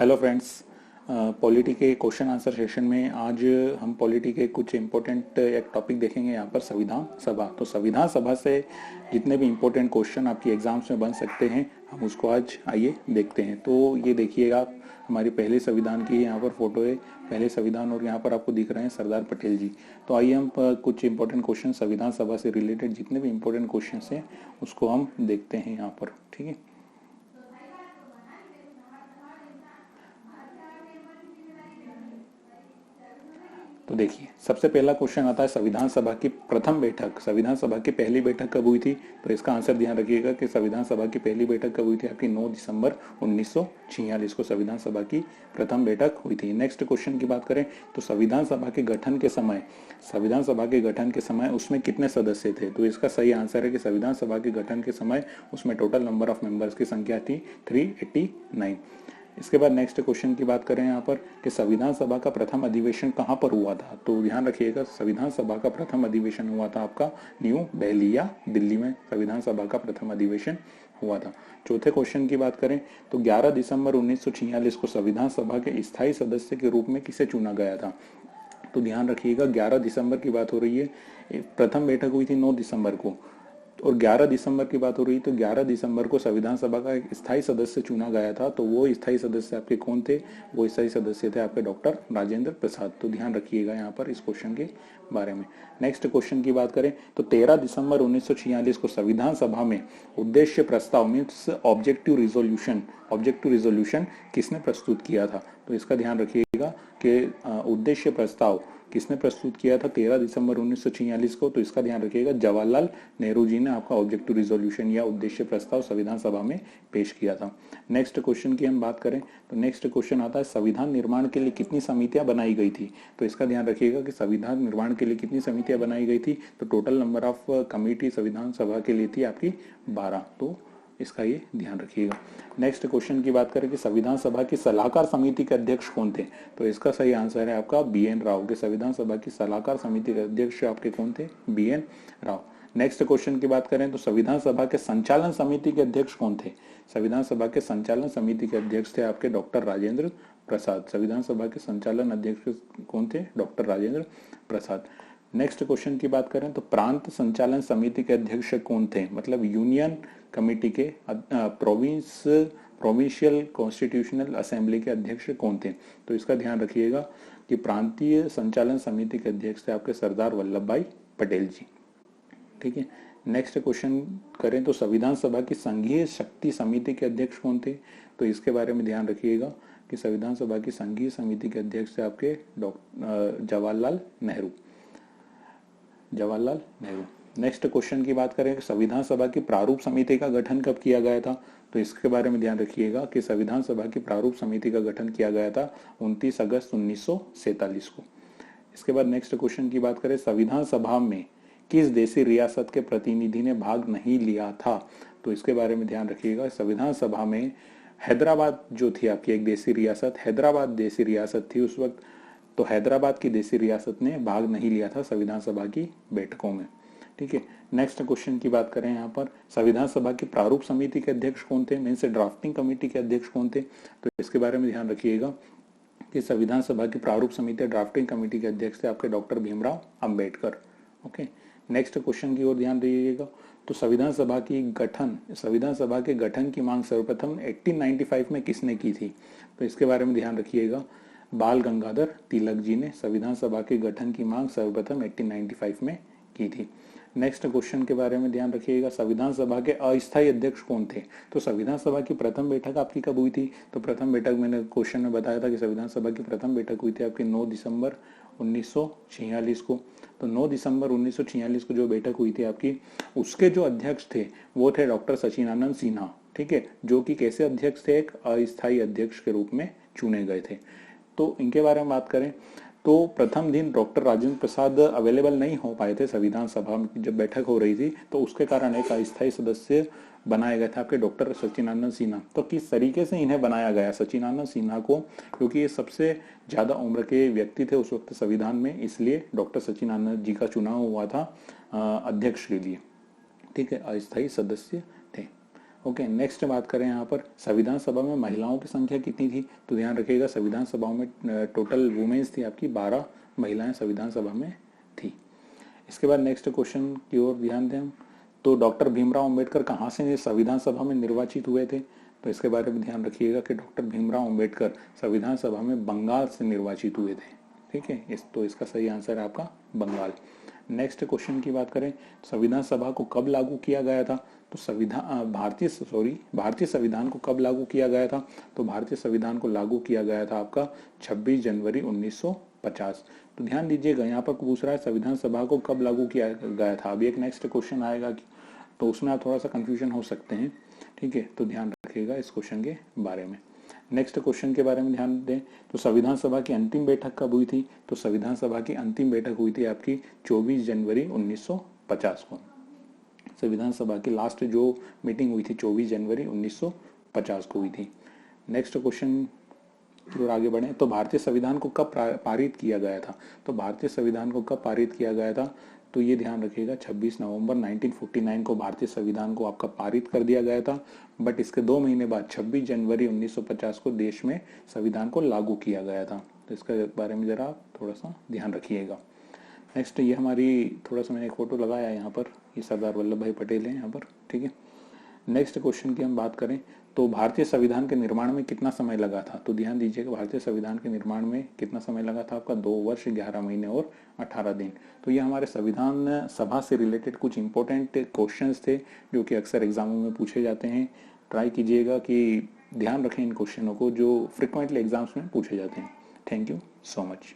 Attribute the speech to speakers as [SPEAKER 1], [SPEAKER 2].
[SPEAKER 1] Hello friends. Polity के question answer session में आज हम पॉलिटी के कुछ इम्पोर्टेंट एक टॉपिक देखेंगे यहाँ पर संविधान सभा। तो संविधान सभा से जितने भी इम्पोर्टेंट क्वेश्चन आपकी एग्जाम्स में बन सकते हैं हम उसको आज आइए देखते हैं। तो ये देखिएगा आप, हमारी पहले संविधान की यहाँ पर फोटो है, पहले संविधान, और यहाँ पर आपको दिख रहे हैं सरदार पटेल जी। तो आइए हम कुछ इंपॉर्टेंट क्वेश्चन संविधान सभा से रिलेटेड जितने भी इंपॉर्टेंट क्वेश्चन हैं उसको हम देखते हैं यहाँ पर। ठीक है, तो देखिए सबसे पहला क्वेश्चन आता है संविधान सभा की प्रथम बैठक, संविधान सभा की पहली बैठक कब हुई थी? तो इसका आंसर ध्यान रखिएगा कि संविधान सभा की पहली बैठक कब हुई थी आपकी 9 दिसंबर 1946 को संविधान सभा की प्रथम बैठक हुई थी। नेक्स्ट क्वेश्चन की बात करें तो संविधान सभा के गठन के समय, संविधान सभा के गठन के समय उसमें कितने सदस्य थे? तो इसका सही आंसर है कि संविधान सभा के गठन के समय उसमें टोटल नंबर ऑफ मेंबर्स की संख्या थी 389। इसके बाद नेक्स्ट क्वेश्चन की बात करें यहाँ पर कि संविधान सभा का प्रथम अधिवेशन कहाँ पर हुआ था? तो ध्यान रखिएगा संविधान सभा का प्रथम अधिवेशन हुआ था आपका न्यू दिल्ली या दिल्ली में संविधान सभा का प्रथम अधिवेशन हुआ था। चौथे क्वेश्चन की बात करें तो 11 दिसंबर 1946 को संविधान सभा के स्थायी सदस्य के रूप में किसे चुना गया था? तो ध्यान रखिएगा 11 दिसंबर की बात हो रही है, प्रथम बैठक हुई थी 9 दिसंबर को और 11 दिसंबर की बात हो रही है। तो 11 दिसंबर को संविधान सभा का एक स्थायी सदस्य चुना गया था। तो वो स्थायी सदस्य आपके कौन थे? वो स्थायी सदस्य थे आपके डॉक्टर राजेंद्र प्रसाद। तो ध्यान रखिएगा यहाँ पर इस क्वेश्चन के बारे में। नेक्स्ट क्वेश्चन की बात करें तो 13 दिसंबर 1946 को संविधान सभा में उद्देश्य प्रस्ताव मीन्स ऑब्जेक्टिव रिजोल्यूशन किसने प्रस्तुत किया था? तो इसका ध्यान रखिएगा कि उद्देश्य प्रस्ताव किसने प्रस्तुत किया था 13 दिसंबर 1946 को? तो इसका ध्यान रखिएगा जवाहरलाल नेहरू जी ने आपका ऑब्जेक्टिव रिजोल्यूशन या उद्देश्य प्रस्ताव संविधान सभा में पेश किया था। नेक्स्ट क्वेश्चन की हम बात करें तो नेक्स्ट क्वेश्चन आता है संविधान निर्माण के लिए कितनी समितियां बनाई गई थी? तो इसका ध्यान रखिएगा कि संविधान निर्माण के लिए कितनी समितियां बनाई गई थी? तो टोटल नंबर ऑफ कमिटी संविधान सभा के लिए थी आपकी 12। तो इसका ये ध्यान रखिएगा। नेक्स्ट क्वेश्चन की बात करें कि संविधान सभा की सलाहकार समिति के अध्यक्ष कौन थे? तो इसका सही आंसर है आपका BN राव के संविधान सभा की सलाहकार समिति के अध्यक्ष आपके कौन थे? BN राव। नेक्स्ट क्वेश्चन की बात करें तो संविधान सभा के संचालन समिति के अध्यक्ष कौन थे? संविधान सभा के संचालन समिति के अध्यक्ष थे आपके डॉक्टर राजेंद्र प्रसाद। संविधान सभा के संचालन अध्यक्ष कौन थे? Doctor Rajendra Prasad. Next question की बात करें तो प्रांत संचालन समिति के अध्यक्ष कौन थे? मतलब यूनियन कमेटी के प्रोविंशियल कॉन्स्टिट्यूशनल असेंबली के अध्यक्ष कौन थे? तो इसका ध्यान रखिएगा कि प्रांतीय संचालन समिति के अध्यक्ष थे आपके सरदार वल्लभ भाई पटेल जी। ठीक है, नेक्स्ट क्वेश्चन करें तो संविधान सभा की संघीय शक्ति समिति के अध्यक्ष कौन थे? तो इसके बारे में ध्यान रखिएगा कि संविधान सभा की संघीय समिति के अध्यक्ष थे आपके जवाहरलाल नेहरू। नेक्स्ट क्वेश्चन की बात करें संविधान सभा की प्रारूप समिति का गठन कब किया गया था? तो इसके बारे में ध्यान रखिएगा कि संविधान सभा की प्रारूप समिति का गठन किया गया था 29 अगस्त 1947 को। इसके बाद नेक्स्ट क्वेश्चन की बात करें संविधान सभा में किस देशी रियासत के प्रतिनिधि ने भाग नहीं लिया था? तो इसके बारे में ध्यान रखिएगा संविधान सभा में हैदराबाद जो थी आपकी एक देशी रियासत, हैदराबाद देशी रियासत थी उस वक्त, तो हैदराबाद की देशी रियासत ने भाग नहीं लिया था संविधान सभा की बैठकों में। ठीक है, नेक्स्ट क्वेश्चन की बात करें यहाँ पर संविधान सभा की प्रारूप समिति के अध्यक्ष कौन थे? मीन्स ड्राफ्टिंग कमेटी के अध्यक्ष कौन थे? तो इसके बारे में ध्यान रखिएगा कि संविधान सभा की प्रारूप समिति ड्राफ्टिंग कमेटी के अध्यक्ष थे आपके doctor Bhimrao Ambedkar. Okay, next question की ओर ध्यान दीजिएगा तो संविधान सभा के गठन की मांग सर्वप्रथम 1895 में किसने की थी? तो इसके बारे में ध्यान रखिएगा बाल गंगाधर तिलक जी ने संविधान सभा के गठन की मांग सर्वप्रथम 1895 में की थी। नेक्स्ट क्वेश्चन के बारे में ध्यान रखिएगा संविधान सभा के अस्थायी अध्यक्ष कौन थे? तो संविधान सभा की प्रथम बैठक आपकी कब हुई थी? तो प्रथम बैठक मैंने क्वेश्चन में बताया था कि संविधान सभा की प्रथम बैठक हुई थी आपकी 9 दिसंबर 1946 को। तो 9 दिसंबर 1946 को जो बैठक हुई थी आपकी, उसके जो अध्यक्ष थे वो थे डॉक्टर सचिनानंद सिन्हा। ठीक है, जो कि कैसे अध्यक्ष थे? एक अस्थायी अध्यक्ष के रूप में चुने गए थे। तो इनके बारे में बात करें तो प्रथम दिन डॉक्टर राजेंद्र प्रसाद अवेलेबल नहीं हो पाए थे संविधान सभा में जब बैठक हो रही थी, तो उसके कारण एक अस्थायी सदस्य बनाए गए थे आपके डॉक्टर सचिनानंद सिन्हा। तो किस तरीके से इन्हें बनाया गया सचिनानंद सिन्हा को? क्योंकि ये सबसे ज्यादा उम्र के व्यक्ति थे उस वक्त संविधान में, इसलिए डॉक्टर सचिनानंद जी का चुनाव हुआ था अध्यक्ष के लिए। ठीक है, अस्थायी सदस्य थे। ओके, नेक्स्ट बात करें यहाँ पर संविधान सभा में महिलाओं की संख्या कितनी थी, तो ध्यान रखिएगा संविधान सभा में टोटल वुमेन्स थी आपकी 12 महिलाएं संविधान सभा में थी। इसके बाद नेक्स्ट क्वेश्चन की ओर ध्यान दें हम, तो डॉक्टर भीमराव अंबेडकर कहाँ से संविधान सभा में निर्वाचित हुए थे, तो इसके बारे में ध्यान रखिएगा कि डॉक्टर भीमराव अंबेडकर संविधान सभा में बंगाल से निर्वाचित हुए थे। ठीक है, तो इसका सही आंसर है आपका बंगाल। नेक्स्ट क्वेश्चन की बात करें, संविधान सभा को कब लागू किया गया था, तो भारतीय संविधान को कब लागू किया गया था, तो भारतीय संविधान को लागू किया गया था आपका 26 जनवरी 1950। तो ध्यान दीजिएगा यहाँ पर पूछ रहा है संविधान सभा को कब लागू किया गया था। अभी एक नेक्स्ट क्वेश्चन आएगा तो उसमें आप थोड़ा सा कंफ्यूजन हो सकते हैं। ठीक है, तो ध्यान रखिएगा इस क्वेश्चन के बारे में। नेक्स्ट क्वेश्चन के बारे में ध्यान दें, तो संविधान सभा की अंतिम बैठक कब हुई थी, तो संविधान सभा की अंतिम बैठक हुई थी आपकी 24 जनवरी 1950 को। संविधान सभा की लास्ट जो मीटिंग हुई थी 24 जनवरी 1950 को हुई थी। नेक्स्ट क्वेश्चन की ओर आगे बढ़े, तो भारतीय संविधान को कब पारित किया गया था, तो भारतीय संविधान को कब पारित किया गया था, तो ये ध्यान रखिएगा 26 नवंबर 1949 को भारतीय संविधान को आपका पारित कर दिया गया था। बट इसके 2 महीने बाद 26 जनवरी 1950 को देश में संविधान को लागू किया गया था। तो इसके बारे में जरा थोड़ा सा ध्यान रखिएगा। नेक्स्ट ये हमारी थोड़ा सा मैंने एक फोटो लगाया है यहाँ पर, ये सरदार वल्लभ भाई पटेल है यहाँ पर। ठीक है, नेक्स्ट क्वेश्चन की हम बात करें, तो भारतीय संविधान के निर्माण में कितना समय लगा था, तो ध्यान दीजिएगा भारतीय संविधान के निर्माण में कितना समय लगा था आपका 2 वर्ष 11 महीने और 18 दिन। तो ये हमारे संविधान सभा से रिलेटेड कुछ इंपॉर्टेंट क्वेश्चंस थे जो कि अक्सर एग्जामों में पूछे जाते हैं। ट्राई कीजिएगा कि ध्यान रखें इन क्वेश्चनों को जो फ्रिक्वेंटली एग्जाम्स में पूछे जाते हैं। Thank you so much.